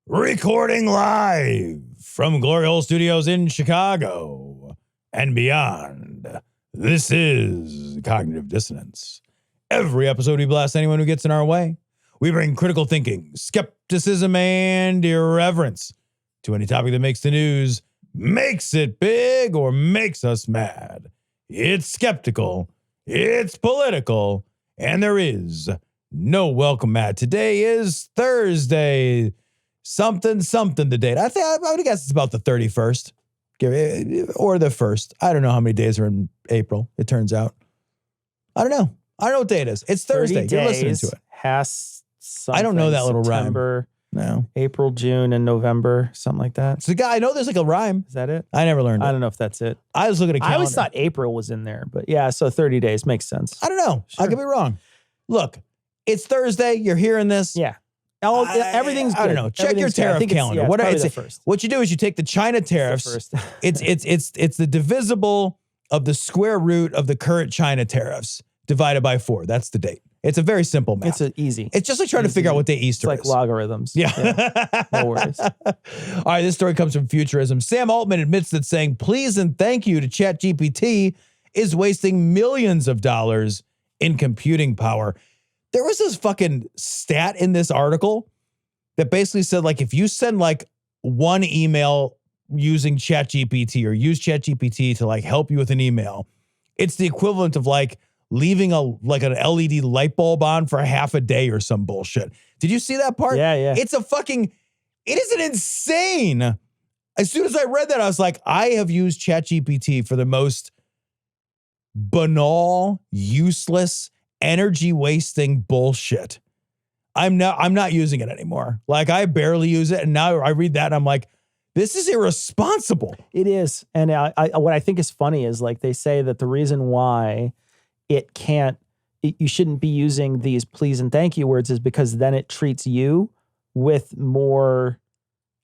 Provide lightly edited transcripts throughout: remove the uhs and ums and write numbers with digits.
Recording live from Glory Hole Studios in Chicago and beyond. This is Cognitive Dissonance. Every episode we blast anyone who gets in our way. We bring critical thinking, skepticism, and irreverence to any topic that makes the news, makes it big, or makes us mad. It's skeptical, it's political, and there is no welcome mat. Today is Thursday, something the date. I would guess it's about the 31st or the 1st. I don't know how many days are in April, it turns out. I don't know what day it is. It's Thursday. You're listening to it. I don't know that little September, rhyme. No. April, June, and November, something like that. So, I know there's like a rhyme. Is that it? I never learned it. I don't know if that's it. I was looking at a calendar. I always thought April was in there, but yeah, so 30 days makes sense. I don't know. Sure. I could be wrong. Look, it's Thursday. You're hearing this. Yeah. Everything's good. I don't know. Check your tariff calendar. It's the first. What you do is you take the China tariffs. It's the divisible of the square root of the current China tariffs divided by 4. That's the date. It's a very simple math. It's easy. It's just like trying to figure out what day Easter is. It's like logarithms. Yeah. No worries. All right, this story comes from Futurism. Sam Altman admits that saying please and thank you to ChatGPT is wasting millions of dollars in computing power. There was this fucking stat in this article that basically said, like, if you send like one email using ChatGPT or use ChatGPT to like help you with an email, it's the equivalent of like leaving an LED light bulb on for half a day or some bullshit. Did you see that part? Yeah. It is an insane. As soon as I read that, I was like, I have used ChatGPT for the most banal, useless, energy-wasting bullshit. I'm not using it anymore. Like, I barely use it, and now I read that, and I'm like, this is irresponsible. It is. And what I think is funny is, like, they say that the reason why you shouldn't be using these please and thank you words is because then it treats you with more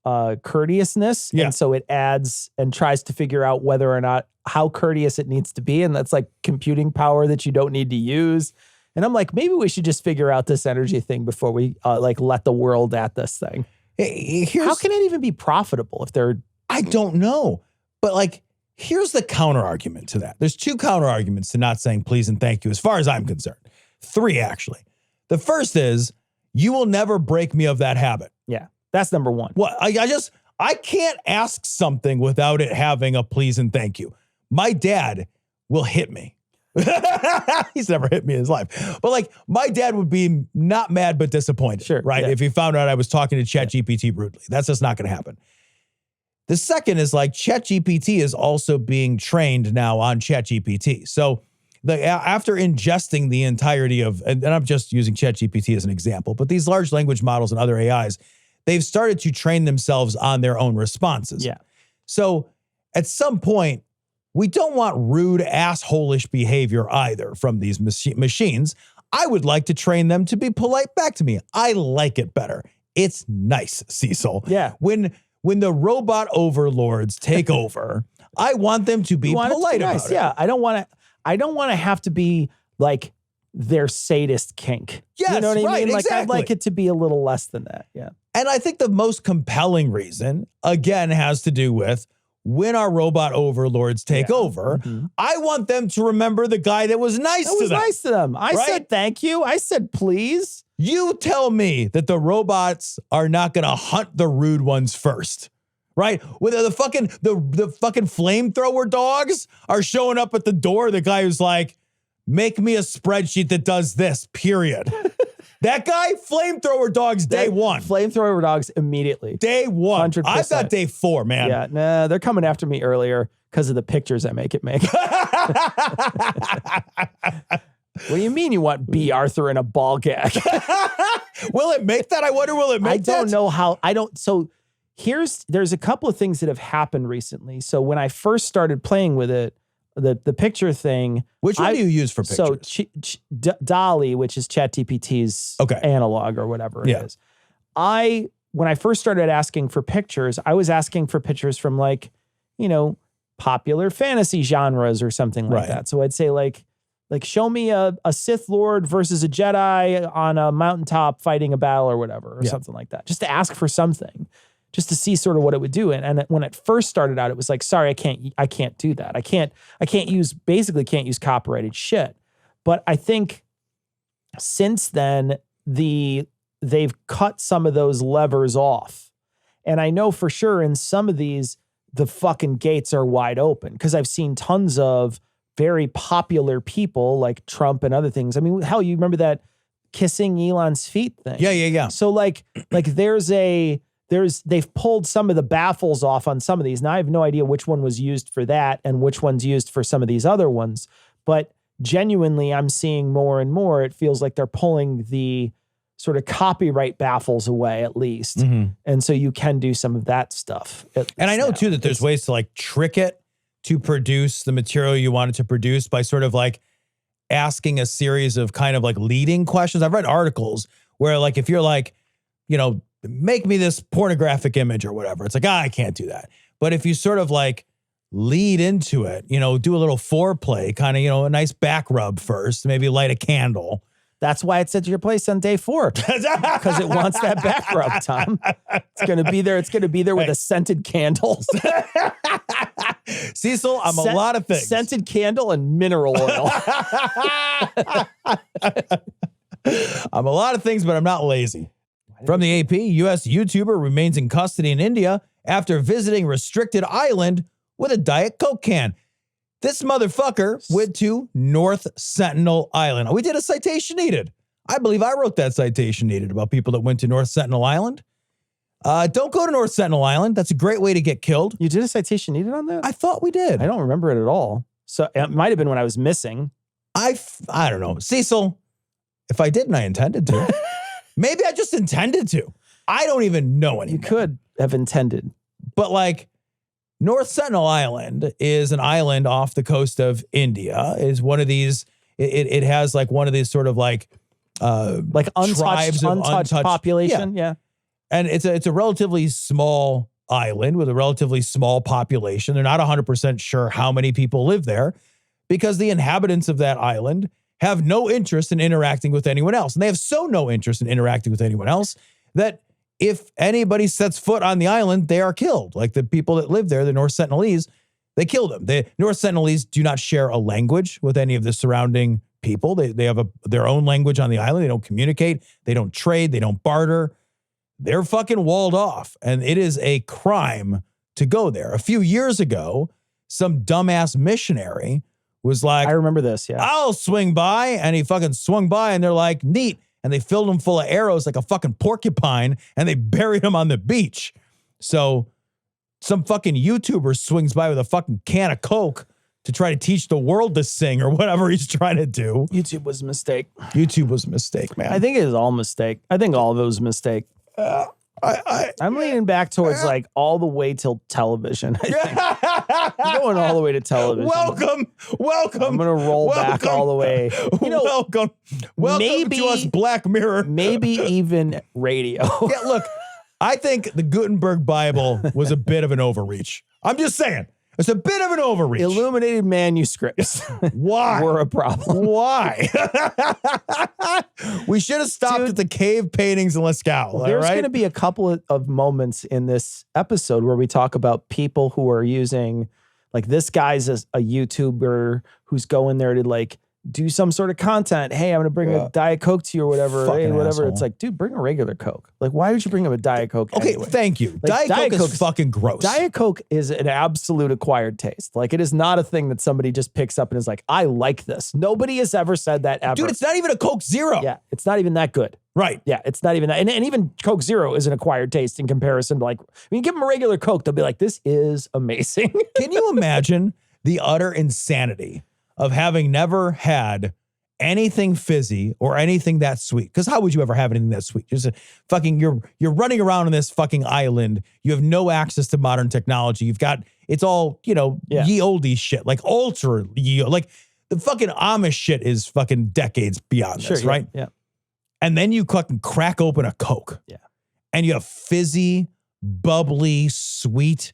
courteousness. Yeah. And so it adds and tries to figure out whether or not how courteous it needs to be. And that's like computing power that you don't need to use. And I'm like, maybe we should just figure out this energy thing before we let the world at this thing. How can it even be profitable if they're... I don't know. But like, here's the counter argument to that. There's 2 counter arguments to not saying please and thank you as far as I'm concerned. 3, actually. The first is, you will never break me of that habit. Yeah, that's number 1. What? I can't ask something without it having a please and thank you. My dad will hit me. He's never hit me in his life. But like, my dad would be not mad, but disappointed. Sure. Right? Yeah. If he found out I was talking to ChatGPT rudely. That's just not going to happen. The second is like, ChatGPT is also being trained now on ChatGPT. So after ingesting the entirety of, and I'm just using ChatGPT as an example, but these large language models and other AIs, they've started to train themselves on their own responses. Yeah. So at some point, we don't want rude, asshole-ish behavior either from these machines. I would like to train them to be polite back to me. I like it better. It's nice, Cecil. Yeah. When the robot overlords take over, I want them to be polite about it. Yeah, I don't want to have to be like their sadist kink. Yes, you know what I mean? Like, exactly. I'd like it to be a little less than that. Yeah. And I think the most compelling reason, again, has to do with when our robot overlords take over, I want them to remember the guy that was nice to them. I said thank you. I said please. You tell me that the robots are not going to hunt the rude ones first, right? Whether the fucking flamethrower dogs are showing up at the door, the guy who's like, make me a spreadsheet that does this, period. That guy, flamethrower dogs, day 1. Flamethrower dogs immediatght. Day 1. 100%. I've got day 4, man. Yeah, nah, they're coming after me earlier because of the pictures I make it make. What do you mean you want B. Arthur in a ball gag? Will it make that? I wonder, will it make that? I don't know how. So there's a couple of things that have happened recently. So when I first started playing with it, the picture thing. Which one do you use for pictures? So Dolly, which is ChatGPT's analog or whatever it is. When I first started asking for pictures, I was asking for pictures from like, popular fantasy genres or something like that. So I'd say like show me a Sith Lord versus a Jedi on a mountaintop fighting a battle or whatever, or something like that. Just to ask for something. just to see sort of what it would do. And when it first started out, it was like, sorry, I can't do that. I can't use copyrighted shit. But I think since then, they've cut some of those levers off. And I know for sure in some of these, the fucking gates are wide open, because I've seen tons of very popular people like Trump and other things. I mean, hell, you remember that kissing Elon's feet thing? Yeah. So like they've pulled some of the baffles off on some of these. Now I have no idea which one was used for that and which one's used for some of these other ones. But genuinely, I'm seeing more and more. It feels like they're pulling the sort of copyright baffles away, at least. Mm-hmm. And so you can do some of that stuff. And I know too that there's ways to like trick it to produce the material you want it to produce by sort of like asking a series of kind of like leading questions. I've read articles where like, if you're like, you know, make me this pornographic image or whatever, it's like, I can't do that. But if you sort of like lead into it, you know, do a little foreplay, kind of, you know, a nice back rub first, maybe light a candle. That's why it's at your place on day 4, because it wants that back rub, Tom. It's going to be there. It's going to be there with a scented candle. Cecil, I'm a lot of things. Scented candle and mineral oil. I'm a lot of things, but I'm not lazy. From the AP, U.S. YouTuber remains in custody in India after visiting restricted island with a Diet Coke can. This motherfucker went to North Sentinel Island. We did a citation needed. I believe I wrote that citation needed about people that went to North Sentinel Island. Don't go to North Sentinel Island. That's a great way to get killed. You did a citation needed on that? I thought we did. I don't remember it at all. So it might have been when I was missing. I don't know. Cecil, if I didn't, I intended to. Maybe I just intended to. I don't even know anymore. You could have intended. But like, North Sentinel Island is an island off the coast of India. It is one of these, it has like one of these sort of like untouched population. Yeah. And it's a relatively small island with a relatively small population. They're not 100% sure how many people live there, because the inhabitants of that island have no interest in interacting with anyone else. And they have no interest in interacting with anyone else that if anybody sets foot on the island, they are killed. Like the people that live there, the North Sentinelese, they kill them. The North Sentinelese do not share a language with any of the surrounding people. They have their own language on the island. They don't communicate. They don't trade. They don't barter. They're fucking walled off. And it is a crime to go there. A few years ago, some dumbass missionary was like, I remember this, yeah. I'll swing by. And he fucking swung by and they're like, neat. And they filled him full of arrows like a fucking porcupine and they buried him on the beach. So some fucking YouTuber swings by with a fucking can of Coke to try to teach the world to sing or whatever he's trying to do. YouTube was a mistake. YouTube was a mistake, man. I think it is all a mistake. I think all of it was a mistake. I'm leaning back towards like all the way till television. I think. I'm going all the way to television. Welcome. I'm going to roll back all the way. You know, welcome to us, Black Mirror. Maybe even radio. Yeah, look, I think the Gutenberg Bible was a bit of an overreach. I'm just saying. It's a bit of an overreach. Illuminated manuscripts. Why? Were a problem. Why? We should have stopped at the cave paintings in Lascaux. There's going to be a couple of moments in this episode where we talk about people who are using, like this guy's a YouTuber who's going there to like do some sort of content. Hey, I'm going to bring a Diet Coke to you or whatever. Hey, whatever. Asshole. It's like, dude, bring a regular Coke. Like, why would you bring him a Diet Coke? Okay, anyway? Thank you. Like, Diet Coke is fucking gross. Diet Coke is an absolute acquired taste. Like, it is not a thing that somebody just picks up and is like, I like this. Nobody has ever said that ever. Dude, it's not even a Coke Zero. Yeah, it's not even that good. Right. Yeah, it's not even that. And even Coke Zero is an acquired taste in comparison to like, when you give them a regular Coke, they'll be like, this is amazing. Can you imagine the utter insanity of having never had anything fizzy or anything that sweet? Because how would you ever have anything that sweet? Just fucking, you're running around on this fucking island. You have no access to modern technology. You've got, it's all, you know, ye olde shit, like ultra ye, like the fucking Amish shit is fucking decades beyond this, right? Yeah. And then you fucking crack open a Coke. Yeah. And you have fizzy, bubbly, sweet.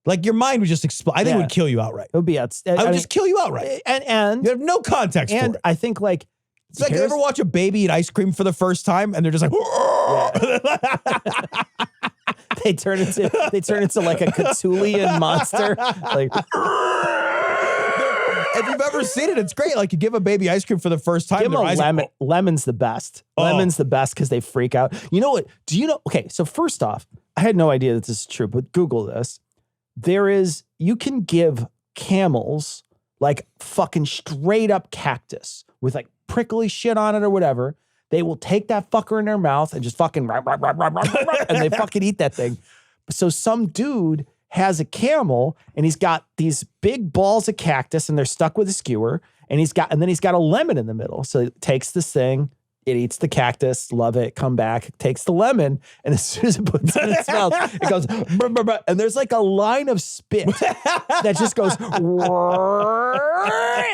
Like your mind would just explode. I think it would kill you outright. It would be I would just kill you outright. And you have no context for it. And I think like, it's like you ever watch a baby eat ice cream for the first time and they're just like, They turn into like a Cthulhian monster. Like, if you've ever seen it, it's great. Like, you give a baby ice cream for the first time. Give them a lemon. Lemon's the best. Lemon's the best because they freak out. You know what? Do you know? Okay, so first off, I had no idea that this is true, but Google this. You can give camels like fucking straight up cactus with like prickly shit on it or whatever. They will take that fucker in their mouth and just fucking and they fucking eat that thing. So some dude has a camel and he's got these big balls of cactus and they're stuck with a skewer and then he's got a lemon in the middle. So he takes this thing, it eats the cactus, love it, come back, takes the lemon, and as soon as it puts it in its mouth, it goes, brr, brr, brr, and there's like a line of spit that just goes,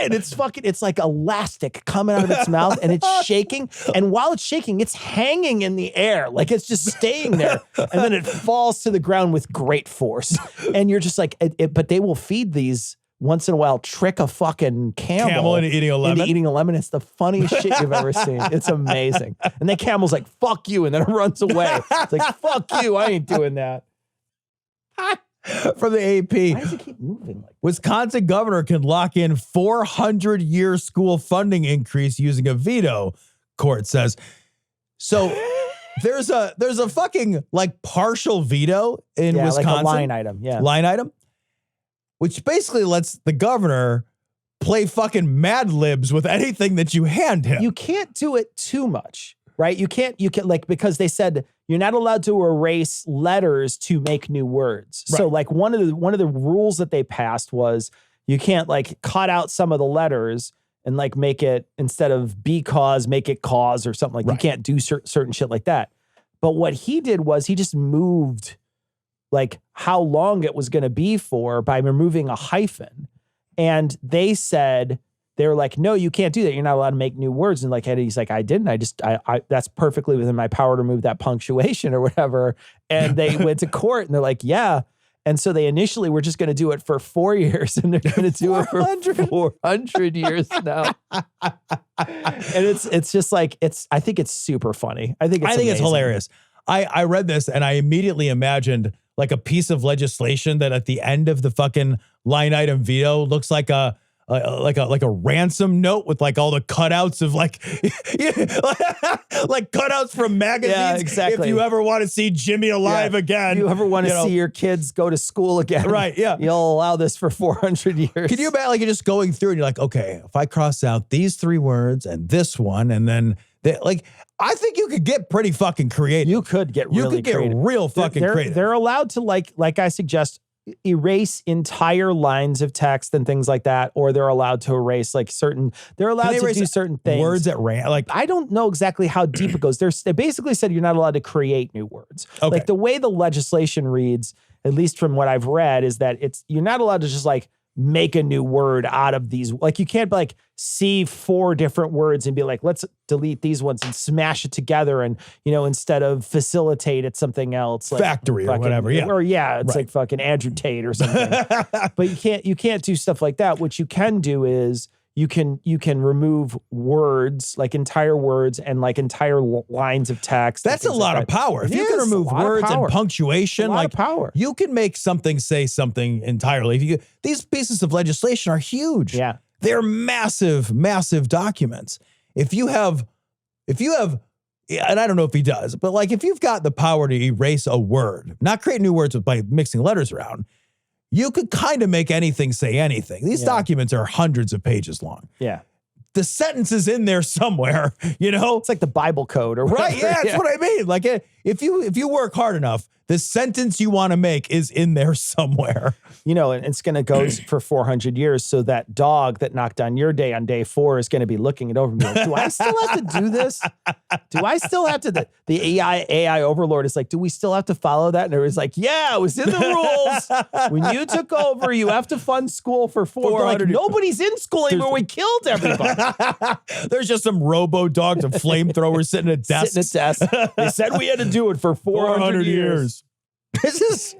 and it's like elastic coming out of its mouth, and it's shaking, and while it's shaking, it's hanging in the air, like it's just staying there, and then it falls to the ground with great force, and you're just like, but they will feed these once in a while, trick a fucking camel into eating a lemon. It's the funniest shit you've ever seen. It's amazing. And the camel's like, fuck you. And then it runs away. It's like, fuck you. I ain't doing that. From the AP. Why does it keep moving? Like Wisconsin governor can lock in 400-year school funding increase using a veto, court says. So there's a fucking like partial veto in Wisconsin. Like a line item. Yeah. Line item. Which basically lets the governor play fucking Mad Libs with anything that you hand him. You can't do it too much, right? You can like, because they said you're not allowed to erase letters to make new words. Right. So like one of the rules that they passed was you can't like cut out some of the letters and like make it, instead of because, make it cause or something like, right. You can't do certain shit like that. But what he did was he just moved like how long it was going to be for by removing a hyphen. And they were like, no, you can't do that. You're not allowed to make new words. And like, he's like, I didn't. I that's perfectly within my power to remove that punctuation or whatever. And they went to court and they're like, yeah. And so they initially were just going to do it for 4 years and they're going to do it for 400 years now. And it's just like, I think it's super funny. I think it's hilarious. I read this and I immediately imagined like a piece of legislation that at the end of the fucking line item veto looks like a ransom note with like all the cutouts of like like cutouts from magazines. Yeah, exactly. If you ever want to see Jimmy alive again. If you ever want to see your kids go to school again. Right, yeah. You'll allow this for 400 years. Can you imagine like you're just going through and you're like, okay, if I cross out these 3 words and this one and then I think you could get pretty fucking creative. You could get really creative. Real fucking creative. They're allowed to like I suggest, erase entire lines of text and things like that, or they're allowed to erase like they're allowed to do certain things. Words at random. Like, I don't know exactly how deep it goes. They basically said you're not allowed to create new words. Okay. Like the way the legislation reads, at least from what I've read, is that you're not allowed to just like make a new word out of these. Like you can't like see 4 different words and be like, let's delete these ones and smash it together. And, instead of facilitate, it's something else. Like factory or whatever. Yeah. Or it's like fucking Andrew Tate or something. But you can't do stuff like that. What you can do is you can remove words, like entire words and like entire lines of text. That's a lot of power. If you can remove words and punctuation, like power, you can make something say something entirely. These pieces of legislation are huge. Yeah. They're massive, massive documents. If you have, and I don't know if he does, but like if you've got the power to erase a word, not create new words by mixing letters around, you could kind of make anything say anything. These documents are hundreds of pages long. Yeah. The sentence is in there somewhere, It's like the Bible code or whatever. Right, yeah, that's what I mean. Like if you work hard enough, the sentence you want to make is in there somewhere. And it's going to go for 400 years. So that dog that knocked on your day on day 4 is going to be looking it over and be like, do I still have to do this? Do I still have to? The AI overlord is like, do we still have to follow that? And it was like, yeah, it was in the rules. When you took over, you have to fund school for 400 years. Nobody's in school anymore. We killed everybody. There's just some robo dogs and flamethrowers sitting at desks. They said we had to do it for 400 years. This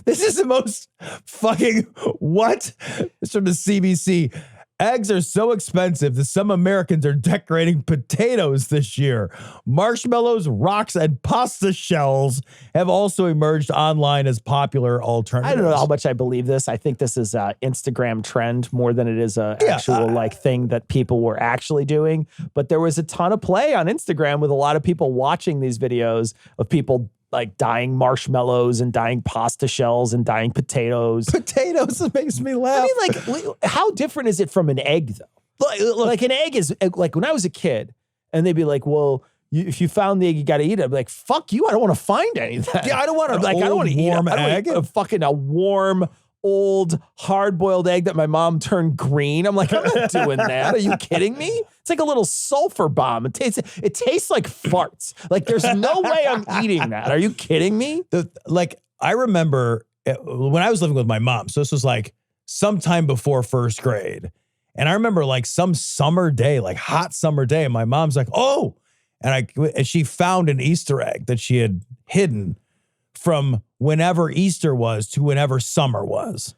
is the most fucking what? It's from the CBC. Eggs are so expensive that some Americans are decorating potatoes this year. Marshmallows, rocks, and pasta shells have also emerged online as popular alternatives. I don't know how much I believe this. I think this is an Instagram trend more than it is a actual like thing that people were actually doing. But there was a ton of play on Instagram with a lot of people watching these videos of people like dyeing marshmallows and dyeing pasta shells and dyeing potatoes. Potatoes, it makes me laugh. I mean, like, how different is it from an egg, though? Like an egg is, like, when I was a kid, and they'd be like, well, if you found the egg, you got to eat it. I'd be like, fuck you, I don't want to find anything. Yeah, I don't want I don't want to eat warm egg. A warm, old, hard-boiled egg that my mom turned green. I'm like, I'm not doing that. Are you kidding me? It's like a little sulfur bomb. It tastes like farts. Like, there's no way I'm eating that. Are you kidding me? I remember when I was living with my mom. So this was like sometime before first grade. And I remember like some summer day, like hot summer day, and my mom's like, oh, and she found an Easter egg that she had hidden from whenever Easter was to whenever summer was.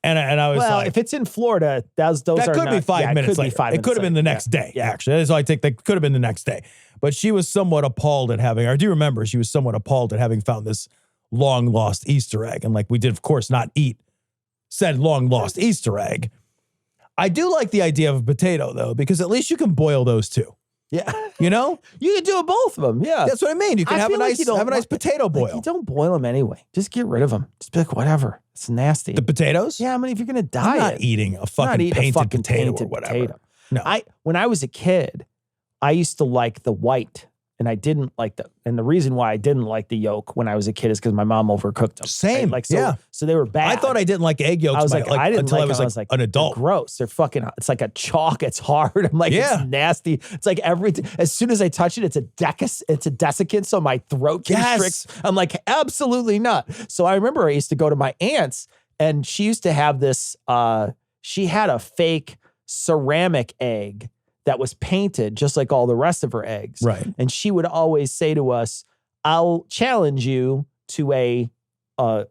And I was like, if it's in Florida, those that could be 5 minutes later. It could have been the next day, actually. So I think that could have been the next day. But she was somewhat appalled at having, I do remember she was somewhat appalled at having found this long lost Easter egg. And like, we did, of course, not eat said long lost Easter egg. I do like the idea of a potato, though, because at least you can boil those too. Yeah. You know? You can do both of them. Yeah. That's what I mean. You can have a nice potato boil. Like, you don't boil them anyway. Just get rid of them. Just be like, whatever. It's nasty. The potatoes? Yeah. I mean, if you're going to die, I'm not eating a fucking painted potato or whatever. Potato. No. When I was a kid, I used to like the white. And I didn't like and the reason why I didn't like the yolk when I was a kid is because my mom overcooked them. Same. Right? Like, so they were bad. I thought I didn't like egg yolks. I was like, I didn't until like I was like an adult. They're gross. They're fucking, it's like a chalk. It's hard. I'm like, it's nasty. It's like as soon as I touch it, it's a desiccant. So my throat constricts. I'm like, absolutely not. So I remember I used to go to my aunt's and she used to have this, she had a fake ceramic egg that was painted just like all the rest of her eggs. Right. And she would always say to us, I'll challenge you to a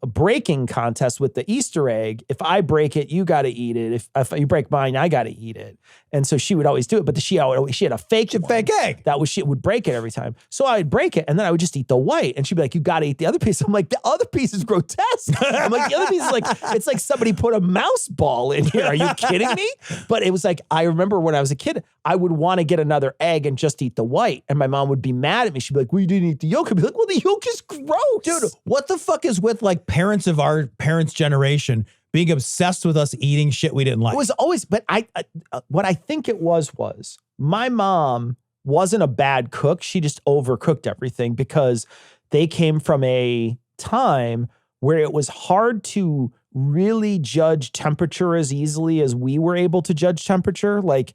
breaking contest with the Easter egg. If I break it, you got to eat it. If you break mine, I got to eat it. And so she would always do it. But she had a fake egg. She would break it every time. So I'd break it and then I would just eat the white. And she'd be like, you got to eat the other piece. I'm like, the other piece is grotesque. I'm like, the other piece is like, it's like somebody put a mouse ball in here. Are you kidding me? But it was like, I remember when I was a kid, I would want to get another egg and just eat the white. And my mom would be mad at me. She'd be like, well, you didn't eat the yolk. I'd be like, well, the yolk is gross. Dude, what the fuck is with like parents of our parents' generation being obsessed with us eating shit we didn't like? It was always, but what I think it was my mom wasn't a bad cook. She just overcooked everything because they came from a time where it was hard to really judge temperature as easily as we were able to judge temperature. Like,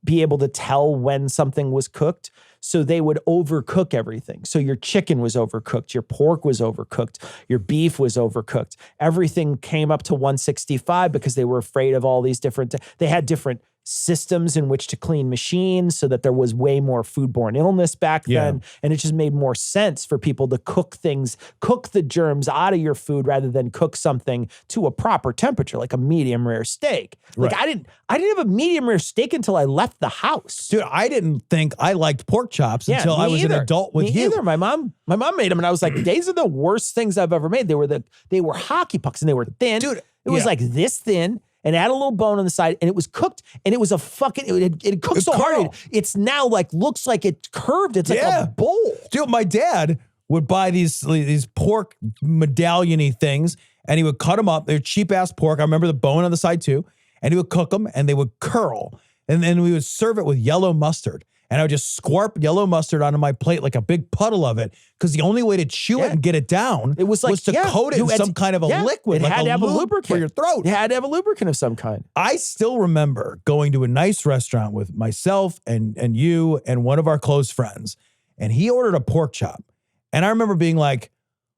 be able to tell when something was cooked. So they would overcook everything. So your chicken was overcooked. Your pork was overcooked. Your beef was overcooked. Everything came up to 165 because they were afraid of all these they had different systems in which to clean machines so that there was way more foodborne illness back then. And it just made more sense for people to cook the germs out of your food rather than cook something to a proper temperature, like a medium rare steak. Like I didn't have a medium rare steak until I left the house. Dude, I didn't think I liked pork chops until I was an adult with you. Either. My mom made them and I was like, these are the worst things I've ever made. They were hockey pucks and they were thin. Dude, it was like this thin. And it had a little bone on the side, and it was cooked, and it was a fucking, it cooked so hard, it's now like, looks like it curved. It's like a bowl. Dude, my dad would buy these pork medallion-y things, and he would cut them up. They're cheap-ass pork. I remember the bone on the side, too. And he would cook them, and they would curl. And then we would serve it with yellow mustard. And I would just squarp yellow mustard onto my plate like a big puddle of it, because the only way to chew it and get it down was to coat it in some kind of a liquid, like had to have a lubricant for your throat. It had to have a lubricant of some kind. I still remember going to a nice restaurant with myself and you and one of our close friends, and he ordered a pork chop. And I remember being like,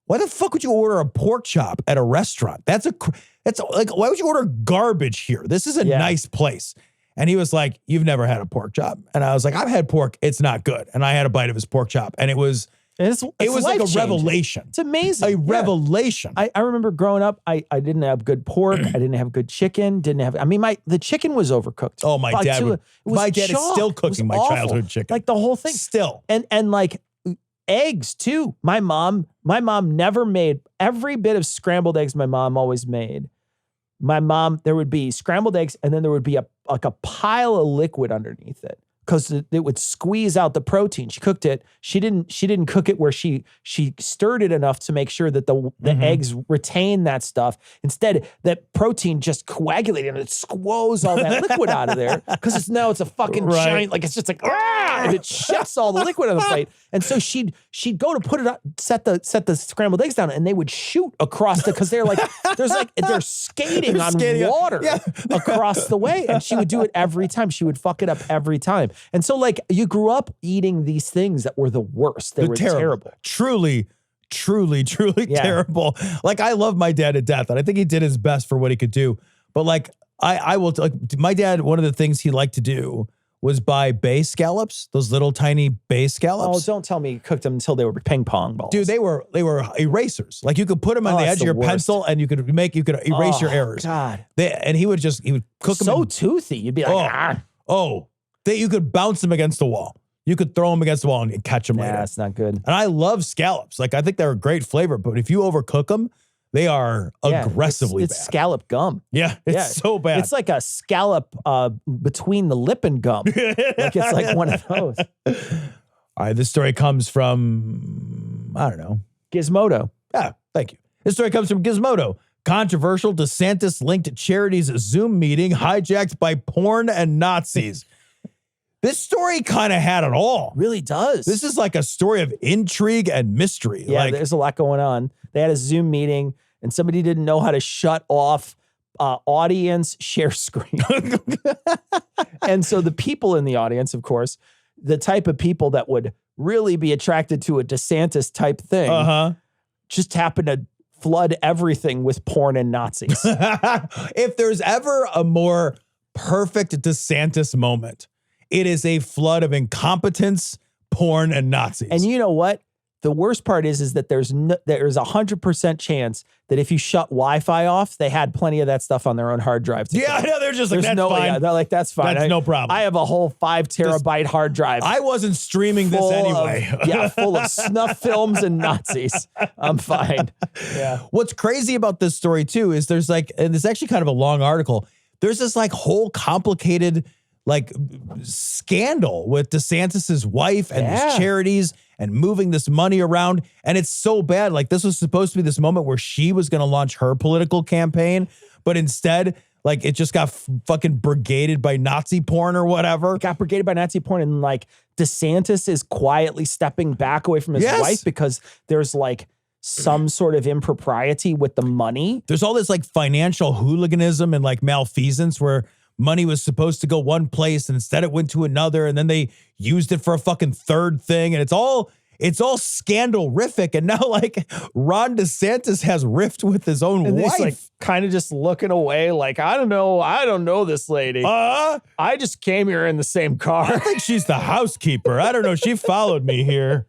why the fuck would you order a pork chop at a restaurant? That's like, why would you order garbage here? This is a nice place. And he was like, you've never had a pork chop. And I was like, I've had pork. It's not good. And I had a bite of his pork chop. And it was It's it was like a revelation. It's amazing. A revelation. I remember growing up, I didn't have good pork. I didn't have good chicken. The chicken was overcooked. Oh, my dad is still cooking my childhood chicken. Like the whole thing. Still. And like eggs too. My mom never made every bit of scrambled eggs my mom always made. My mom, there would be scrambled eggs and then there would be a pile of liquid underneath it, because it would squeeze out the protein. She cooked it. She didn't cook it where she stirred it enough to make sure that the eggs retain that stuff. Instead, that protein just coagulated and it squoze all that liquid out of there, because it's a fucking giant, like it's just like and it shits all the liquid on the plate. And so she'd go to put it up, set the scrambled eggs down, and they would shoot across the, because they're skating on water across the way. And she would do it every time. She would fuck it up every time. And so, like, you grew up eating these things that were the worst. They were terrible. Truly terrible. Like, I love my dad to death, and I think he did his best for what he could do. But like, I will, like, my dad, one of the things he liked to do was buy bay scallops, those little tiny bay scallops. Oh, don't tell me you cooked them until they were ping pong balls. Dude, they were erasers. Like, you could put them on the edge of your pencil and you could erase your errors. God. He would cook them. So toothy. You'd be like, you could bounce them against the wall. You could throw them against the wall and catch them later. That's not good. And I love scallops. Like, I think they're a great fuvor, but if you overcook them, they are aggressively bad. It's scallop gum. Yeah, it's so bad. It's like a scallop between the lip and gum. Like, it's like one of those. All right, this story comes from, I don't know. Gizmodo. Yeah, thank you. This story comes from Gizmodo. Controversial DeSantis-linked charities Zoom meeting hijacked by porn and Nazis. This story kind of had it all. Really does. This is like a story of intrigue and mystery. Yeah, there's a lot going on. They had a Zoom meeting and somebody didn't know how to shut off audience share screen. And so the people in the audience, of course, the type of people that would really be attracted to a DeSantis type thing, just happened to flood everything with porn and Nazis. If there's ever a more perfect DeSantis moment, it is a flood of incompetence, porn, and Nazis. And you know what? The worst part is that there's 100% chance that if you shut Wi-Fi off, they had plenty of that stuff on their own hard drive. Yeah, I know. They're just like, that's fine. Yeah, they're like, that's fine. That's no problem. I have a whole 5 terabyte hard drive. I wasn't streaming this anyway. Full of snuff films and Nazis. I'm fine. Yeah. What's crazy about this story too is there's like, and it's actually kind of a long article. There's this like whole complicated like scandal with DeSantis's wife and his charities and moving this money around. And it's so bad. Like, this was supposed to be this moment where she was going to launch her political campaign, but instead, like, it just got fucking brigaded by Nazi porn or whatever. Got brigaded by Nazi porn, and like DeSantis is quietly stepping back away from his wife because there's like some sort of impropriety with the money. There's all this like financial hooliganism and like malfeasance where money was supposed to go one place and instead it went to another, and then they used it for a fucking third thing, and it's all scandalrific. And now like Ron DeSantis has rift with his own wife. He's like kind of just looking away like, I don't know this lady. I just came here in the same car. I think she's the housekeeper. I don't know. She followed me here.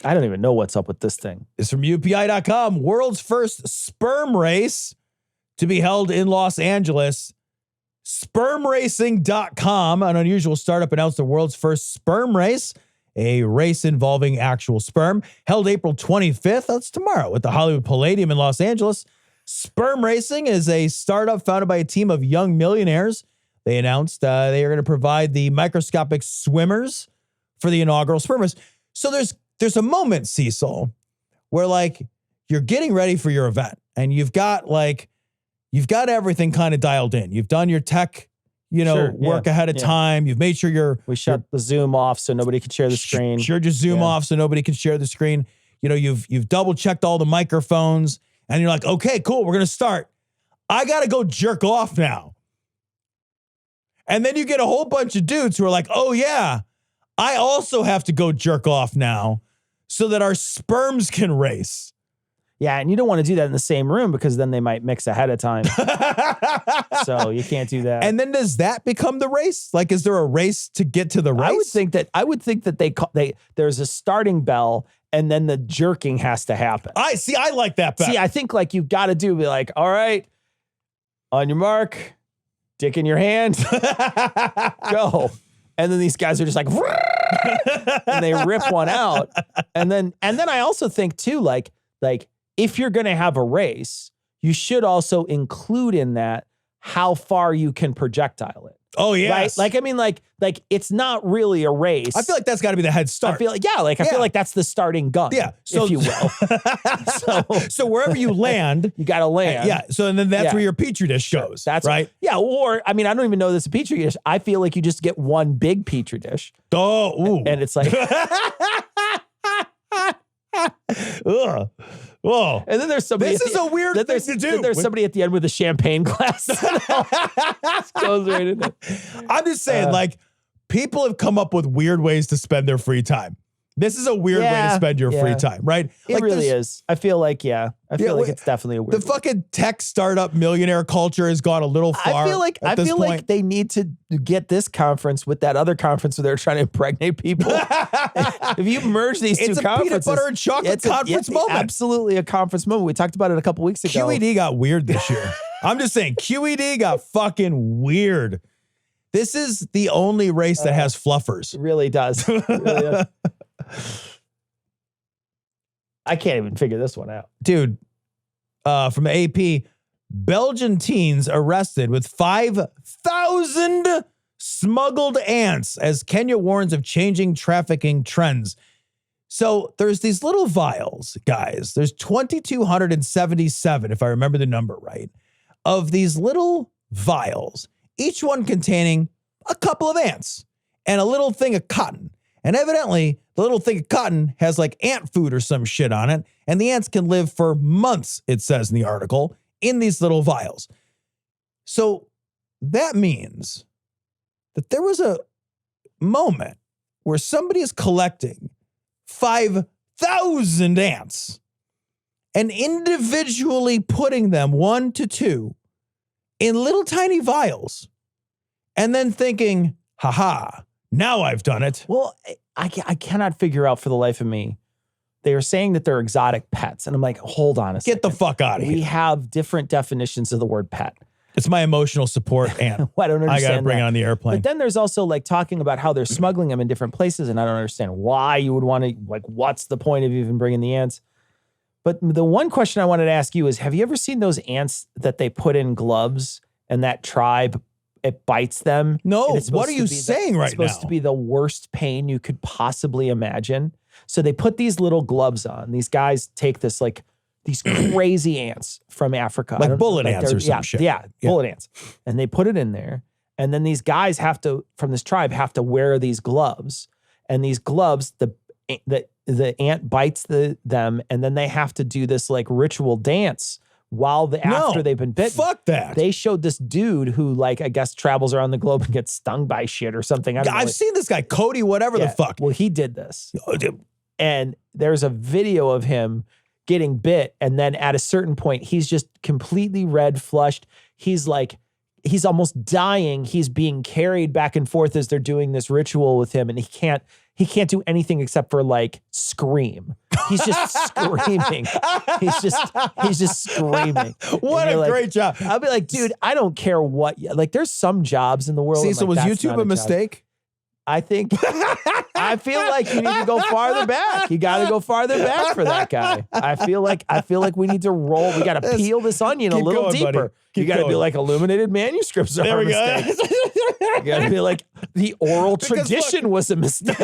I don't even know what's up with this thing. It's from UPI.com. World's first sperm race to be held in Los Angeles. Spermracing.com, an unusual startup, announced the world's first sperm race, a race involving actual sperm, held April 25th. That's tomorrow at the Hollywood Palladium in Los Angeles. Sperm Racing is a startup founded by a team of young millionaires. They announced they are going to provide the microscopic swimmers for the inaugural sperm race. So there's a moment, Cecil, where like you're getting ready for your event and you've got everything kind of dialed in. You've done your tech, work ahead of time. You've made sure we shut the Zoom off so nobody could share the screen. Shared your Zoom off so nobody can share the screen. You've double checked all the microphones and you're like, okay, cool. We're going to start. I got to go jerk off now. And then you get a whole bunch of dudes who are like, oh yeah, I also have to go jerk off now so that our sperms can race. Yeah, and you don't want to do that in the same room because then they might mix ahead of time. So you can't do that. And then does that become the race? Like, is there a race to get to the race? I would think that there's a starting bell and then the jerking has to happen. I like that better. See, I think like you've got to be like, all right, on your mark, dick in your hand, go. And then these guys are just like, and they rip one out. And then I also think too, like if you're going to have a race, you should also include in that how far you can projectile it. Oh, yes. Right? Like, I mean, like it's not really a race. I feel like that's got to be the head start. I feel like that's the starting gun. Yeah. So, if you will. so wherever you land. You got to land. Yeah. So and then that's where your Petri dish goes. That's right. Yeah. Or, I mean, I don't even know this is a Petri dish. I feel like you just get one big Petri dish. Oh, ooh. And it's like. Ugh. Whoa. And then there's somebody. This is a weird thing to do. Then there's somebody at the end with a champagne glass. Goes right in there. I'm just saying, like, people have come up with weird ways to spend their free time. This is a weird way to spend your free time, right? It really is. I feel like, it's definitely a weird The fucking tech startup millionaire culture has gone a little far. I feel like they need to get this conference with that other conference where they're trying to impregnate people. If you merge these two conferences. It's a peanut butter and chocolate conference moment. Absolutely a conference moment. We talked about it a couple weeks ago. QED got weird this year. I'm just saying, QED got fucking weird. This is the only race that has fluffers. It really does. It really does. I can't even figure this one out. Dude, from the AP, Belgian teens arrested with 5,000 smuggled ants as Kenya warns of changing trafficking trends. So there's these little vials, guys. There's 2,277, if I remember the number right, of these little vials, each one containing a couple of ants and a little thing of cotton. And evidently, the little thing of cotton has like ant food or some shit on it. And the ants can live for months, it says in the article, in these little vials. So that means that there was a moment where somebody is collecting 5,000 ants and individually putting them 1 to 2 in little tiny vials and then thinking, haha, now I've done it. Well, I cannot figure out for the life of me. They are saying that they're exotic pets. And I'm like, hold on a second. Get the fuck out of here. We have different definitions of the word pet. It's my emotional support ant. I don't understand. I got to bring it on the airplane. But then there's also like talking about how they're smuggling them in different places. And I don't understand why you would want to, like, what's the point of even bringing the ants? But the one question I wanted to ask you is, have you ever seen those ants that they put in gloves and that tribe, it bites them? No, what are you saying right now? It's supposed to be the worst pain you could possibly imagine. So they put these little gloves on. These guys take this, like, these crazy ants from Africa. Like bullet ants or some shit. Yeah, bullet ants. And they put it in there. And then these guys have to, from this tribe, have to wear these gloves. And these gloves, the ant bites them, and then they have to do this like ritual dance after they've been bitten. Fuck that. They showed this dude who, like, I guess travels around the globe and gets stung by shit or something. I've seen this guy, Cody, whatever the fuck. Well, he did this. And there's a video of him getting bit, and then at a certain point, he's just completely red, flushed. He's almost dying. He's being carried back and forth as they're doing this ritual with him, and he can't do anything except for like scream. He's just screaming. He's just screaming. What a great job. I'll be like, dude, I don't care what, like, there's some jobs in the world. See, so was YouTube a mistake? I feel like you need to go farther back. You got to go farther back for that guy. I feel like we need to roll. We got to peel this onion a little deeper. You got to be like, illuminated manuscripts are a mistake. You got to be like, the oral tradition was a mistake.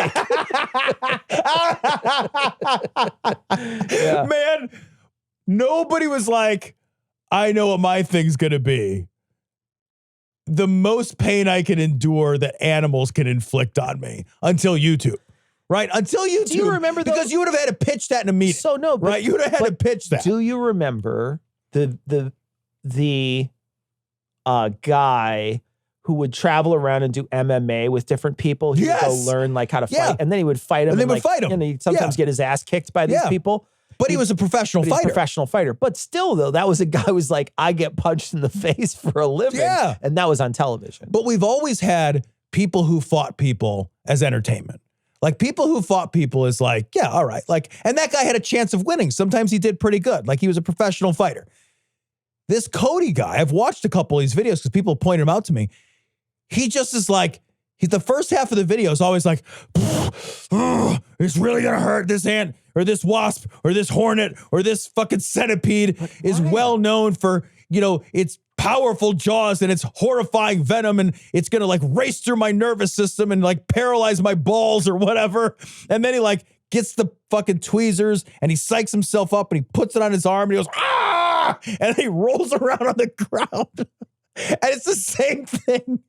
Yeah. Man, nobody was like, I know what my thing's going to be. The most pain I can endure that animals can inflict on me until YouTube. Right? Until YouTube. Do you remember those? Because you would have had to pitch that in a meeting. So no, right? You would have had to pitch that. Do you remember the guy who would travel around and do MMA with different people? He would go learn like how to fight, and then he would fight him. And they would fight him. And he'd sometimes get his ass kicked by these people. But he was a professional fighter. But still, though, that was a guy who was like, I get punched in the face for a living. Yeah. And that was on television. But we've always had people who fought people as entertainment. Like, people who fought people is like, yeah, all right. Like, and that guy had a chance of winning. Sometimes he did pretty good. Like, he was a professional fighter. This Cody guy, I've watched a couple of these videos because people point him out to me. He just is like, the first half of the video is always like, it's really going to hurt. This ant or this wasp or this hornet or this fucking centipede is well known for, its powerful jaws and its horrifying venom, and it's going to like race through my nervous system and like paralyze my balls or whatever. And then he like gets the fucking tweezers and he psychs himself up and he puts it on his arm and he goes, ah! And he rolls around on the ground. And it's the same thing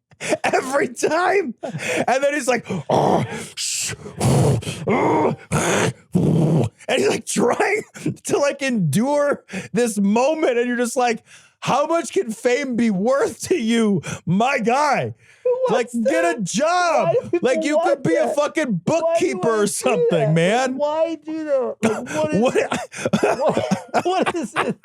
every time. And then he's like, and he's like trying to like endure this moment. And you're just like, how much can fame be worth to you, my guy? Like, get a job. Like, you could be a fucking bookkeeper or something, man. Why do that? What is it?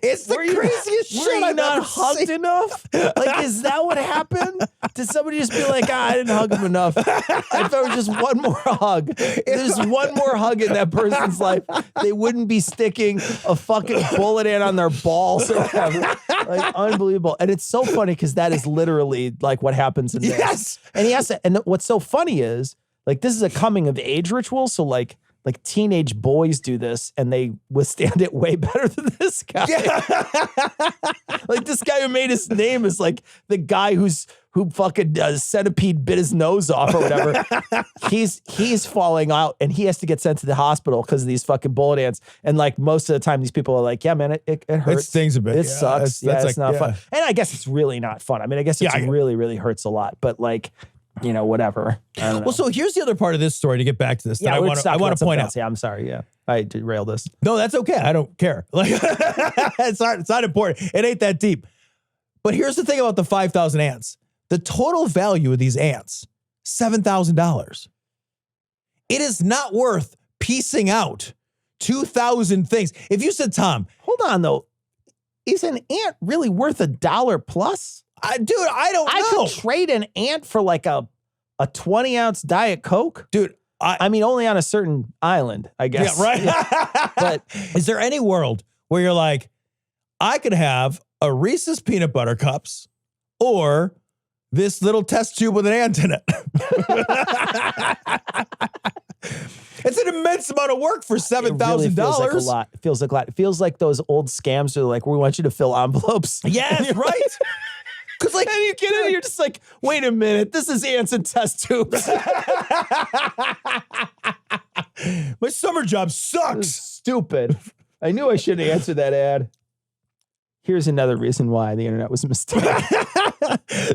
It's the craziest shit I've not hugged enough? Like, is that what happened? Did somebody just be like, I didn't hug him enough? If there was just one more hug, if there's one more hug in that person's life, they wouldn't be sticking a fucking bullet in on their balls or whatever. Like, unbelievable. And it's so funny because that is literally like what happens in this. Yes. And he has to, and what's so funny is, like, this is a coming of age ritual. So like teenage boys do this and they withstand it way better than this guy. Yeah. Like, this guy who made his name is like the guy who fucking centipede bit his nose off or whatever. He's falling out and he has to get sent to the hospital because of these fucking bullet ants. And like most of the time, these people are like, yeah, man, it hurts. It stings a bit. It sucks. It's like, not fun. And I guess it's really not fun. I mean, I guess it really, really hurts a lot. But like, whatever. I don't know. Well, so here's the other part of this story to get back to this. Yeah, I want to point out. Yeah, I'm sorry. Yeah, I derailed this. No, that's okay. I don't care. Like, it's not important. It ain't that deep. But here's the thing about the 5,000 ants. The total value of these ants, $7,000. It is not worth piecing out 2,000 things. If you said, Tom, hold on though, is an ant really worth $1 plus? Dude, I don't know. I could trade an ant for like a 20-ounce Diet Coke. Dude, I mean, only on a certain island, I guess. Yeah, right. Yeah. But is there any world where you're like, I could have a Reese's peanut butter cups or this little test tube with an ant in it? It's an immense amount of work for $7,000. It feels like a lot. It feels like a lot. It feels like those old scams are like, we want you to fill envelopes. Yes, right. Because like, and you get in and you're just like, wait a minute, this is ants and test tubes. My summer job sucks. Stupid. I knew I shouldn't answer that ad. Here's another reason why the internet was a mistake.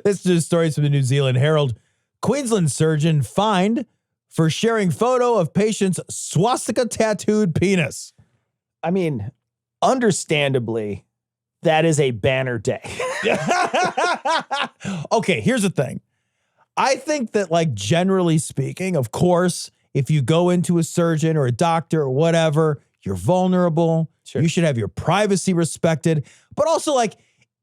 This is stories from the New Zealand Herald. Queensland surgeon fined for sharing photo of patient's swastika-tattooed penis. I mean, understandably, that is a banner day. Okay, here's the thing. I think that, like, generally speaking, of course, if you go into a surgeon or a doctor or whatever, you're vulnerable. Sure. You should have your privacy respected. But also, like,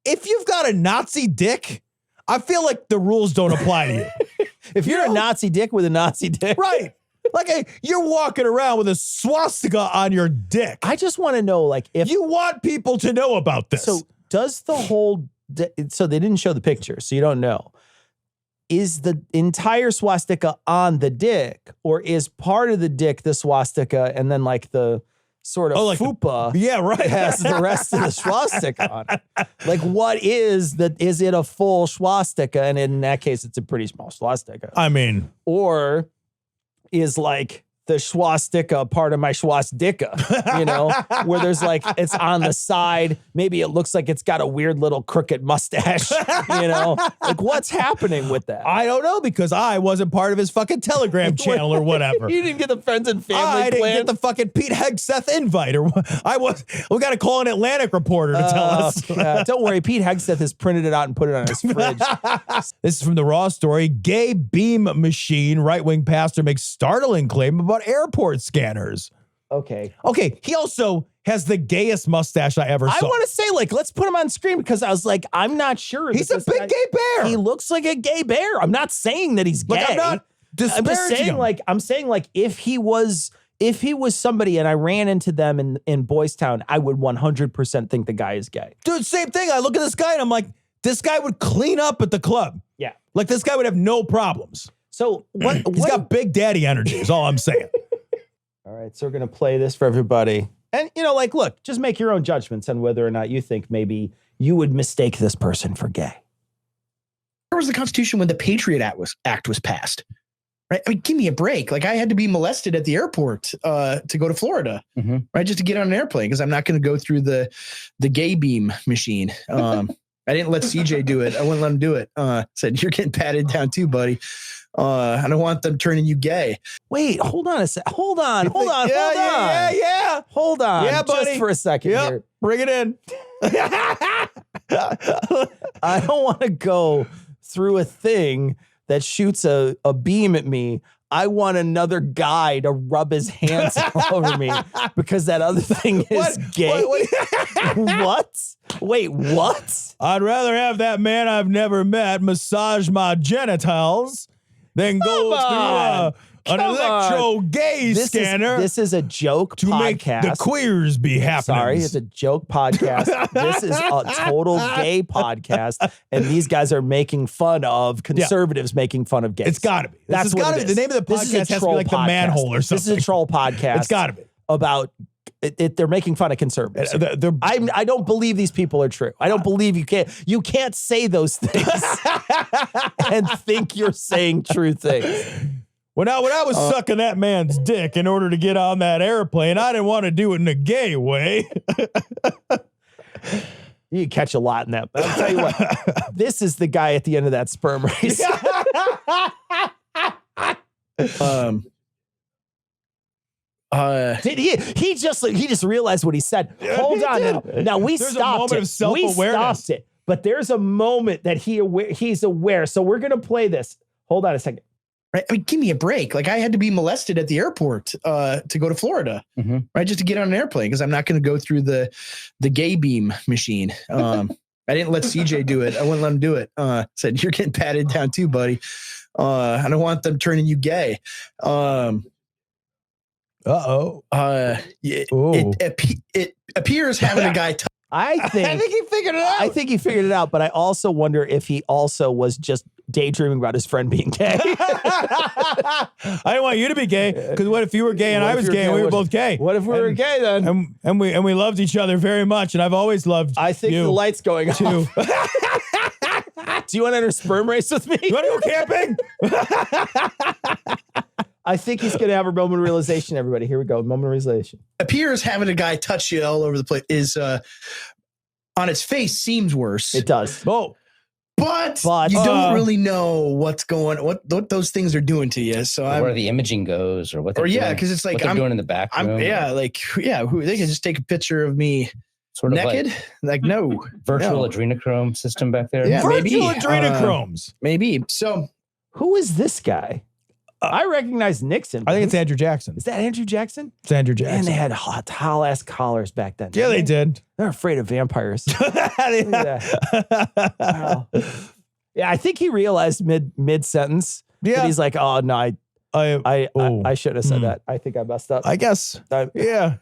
if you've got a Nazi dick, I feel like the rules don't apply to you. If you're a Nazi dick with a Nazi dick. Right. Like, you're walking around with a swastika on your dick. I just want to know, like, if you want people to know about this. So does the whole, so they didn't show the picture, so you don't know. Is the entire swastika on the dick, or is part of the dick the swastika and then like the sort of like fupa has the rest of the swastika on it? Like, what is that? Is it a full swastika? And in that case, it's a pretty small swastika. I mean, or is like the swastika part of my swastika, you know, where there's like, it's on the side. Maybe it looks like it's got a weird little crooked mustache, you know, like what's happening with that? I don't know, because I wasn't part of his fucking Telegram channel or whatever. You didn't get the friends and family I didn't get the fucking Pete Hegseth invite, or we got to call an Atlantic reporter to tell us. Don't worry. Pete Hegseth has printed it out and put it on his fridge. This is from the Raw story. Gay beam machine right-wing pastor makes startling claim about airport scanners. Okay. Okay. He also has the gayest mustache I ever saw. I want to say, like, let's put him on screen because I was like, I'm not sure. He's a big gay bear. He looks like a gay bear. I'm not saying that he's gay. Like, I'm not disparaging I'm just saying, him. like, if he was somebody and I ran into them in Boys Town, I would 100% think the guy is gay. Dude, same thing. I look at this guy and I'm like, this guy would clean up at the club. Yeah. Like, this guy would have no problems. So He's got big daddy energy is all I'm saying. All right, so we're going to play this for everybody. And, like, look, just make your own judgments on whether or not you think maybe you would mistake this person for gay. Where was the Constitution when the Patriot Act was passed? Right? I mean, give me a break. Like, I had to be molested at the airport to go to Florida, right? Just to get on an airplane because I'm not going to go through the gay beam machine. I didn't let CJ do it. I wouldn't let him do it. Said, you're getting patted down too, buddy. I don't want them turning you gay. Wait, hold on a sec. Hold on. Hold on. Yeah. Hold on. Yeah, buddy. Just for a second here. Bring it in. I don't want to go through a thing that shoots a beam at me. I want another guy to rub his hands all over me because that other thing is gay. What? Wait, what? I'd rather have that man I've never met massage my genitals than go through an electro-gay scanner. This is a joke to podcast. Make the queers be happening. Sorry, it's a joke podcast. This is a total gay podcast, and these guys are making fun of conservatives making fun of gays. It's got to be. That's what it is. The name of the podcast has to be like The Manhole or something. This is a troll podcast. It's got to be. About they're making fun of conservatives. I don't believe these people are true. I don't believe you can't say those things and think you're saying true things. When I was sucking that man's dick in order to get on that airplane, I didn't want to do it in a gay way. You can catch a lot in that. But I'll tell you what, this is the guy at the end of that sperm race. Did he just realized what he said? Yeah, Hold on now. Now we There's stopped a moment it. of self-awareness. We stopped it. But there's a moment that he's aware. So we're gonna play this. Hold on a second. Right? I mean, give me a break. Like, I had to be molested at the airport to go to Florida, right? Just to get on an airplane because I'm not going to go through the gay beam machine. I didn't let CJ do it. I wouldn't let him do it. Said, you're getting patted down too, buddy. I don't want them turning you gay. It appears having a guy. I think he figured it out. I think he figured it out, but I also wonder if he also was just daydreaming about his friend being gay. I didn't want you to be gay because what if you were gay and I was gay and we were both gay? What if we were gay then? And we loved each other very much, and I've always loved. I think you the light's going off. Do you want to enter a sperm race with me? You want to go camping? I think he's going to have a moment of realization, everybody. Here we go. Moment of realization. Appears having a guy touch you all over the place is on its face seems worse. It does. Oh. But you don't really know what those things are doing to you. So where the imaging goes or what they're doing. Because it's like what they're doing in the back room. They can just take a picture of me sort of naked. Like no. Virtual adrenochrome system back there. Yeah, virtual adrenochromes. Maybe. So who is this guy? I recognize Nixon. I think it's Andrew Jackson. Is that Andrew Jackson? It's Andrew Jackson. And they had tall ass collars back then. Yeah, they did. They're afraid of vampires. Wow. Yeah, I think he realized mid sentence. Yeah, he's like, oh no, I shouldn't have said that. I think I messed up. I guess. Yeah.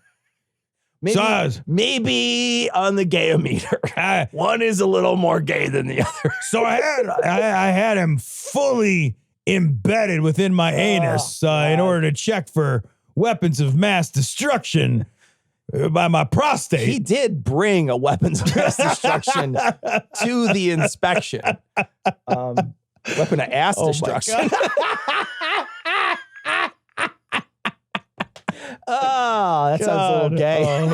Maybe on the gayometer, one is a little more gay than the other. So I had him fully embedded within my anus in order to check for weapons of mass destruction by my prostate. He did bring a weapons of mass destruction to the inspection. Weapon of ass destruction. Oh, that sounds a little gay.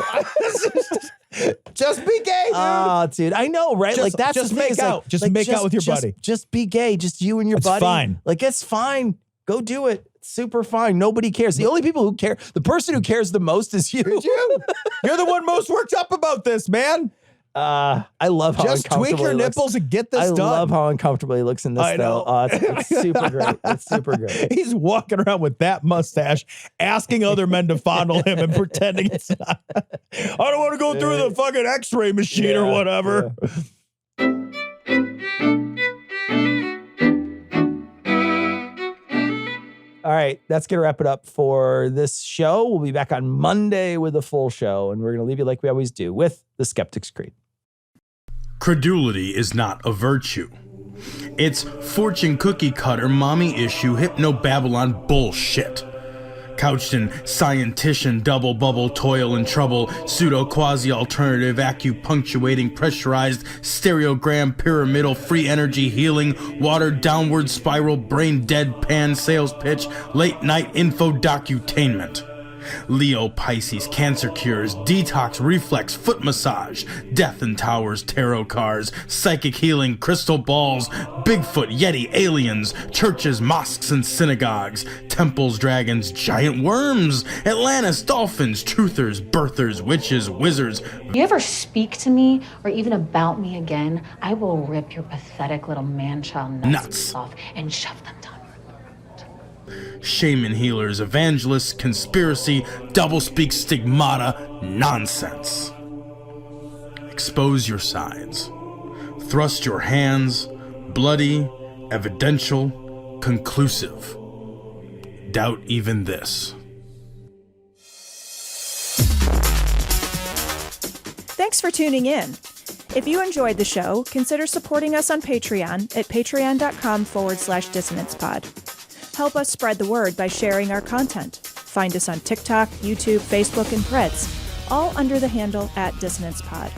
Just be gay, dude. Oh, dude, I know, right? Like that's just the thing. make out. Like, just make out with your buddy. Just be gay. Just you and your buddy. It's fine. Like it's fine. Go do it. It's super fine. Nobody cares. The only people who care, the person who cares the most is you. You're the one most worked up about this, man. I love how just tweak your nipples and get this done. I love how uncomfortable he looks in this, though. It's super great. It's super great. He's walking around with that mustache, asking other men to fondle him and pretending it's not. I don't want to go through the fucking x-ray machine or whatever. All right, that's going to wrap it up for this show. We'll be back on Monday with a full show, and we're going to leave you like we always do with the Skeptic's Creed. Credulity is not a virtue. It's fortune cookie cutter, mommy issue, hypno-Babylon bullshit. Couched in scientician, double bubble, toil and trouble, pseudo quasi alternative, acupunctuating, pressurized, stereogram, pyramidal, free energy healing, watered downward spiral, brain deadpan sales pitch, late night info docutainment. Leo, Pisces, cancer cures, detox, reflex, foot massage, death in towers, tarot cards, psychic healing, crystal balls, Bigfoot, Yeti, aliens, churches, mosques and synagogues, temples, dragons, giant worms, Atlantis, dolphins, truthers, birthers, witches, wizards. If you ever speak to me or even about me again, I will rip your pathetic little man-child nuts off and shove them down. Shaman healers, evangelists, conspiracy, doublespeak, stigmata, nonsense. Expose your sides. Thrust your hands, bloody, evidential, conclusive. Doubt even this. Thanks for tuning in. If you enjoyed the show, consider supporting us on Patreon at patreon.com/dissonancepod. Help us spread the word by sharing our content. Find us on TikTok, YouTube, Facebook, and Threads, all under the handle @DissonancePod.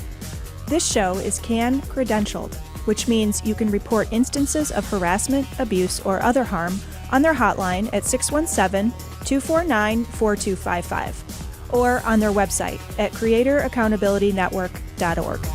This show is CAN-credentialed, which means you can report instances of harassment, abuse, or other harm on their hotline at 617-249-4255 or on their website at creatoraccountabilitynetwork.org.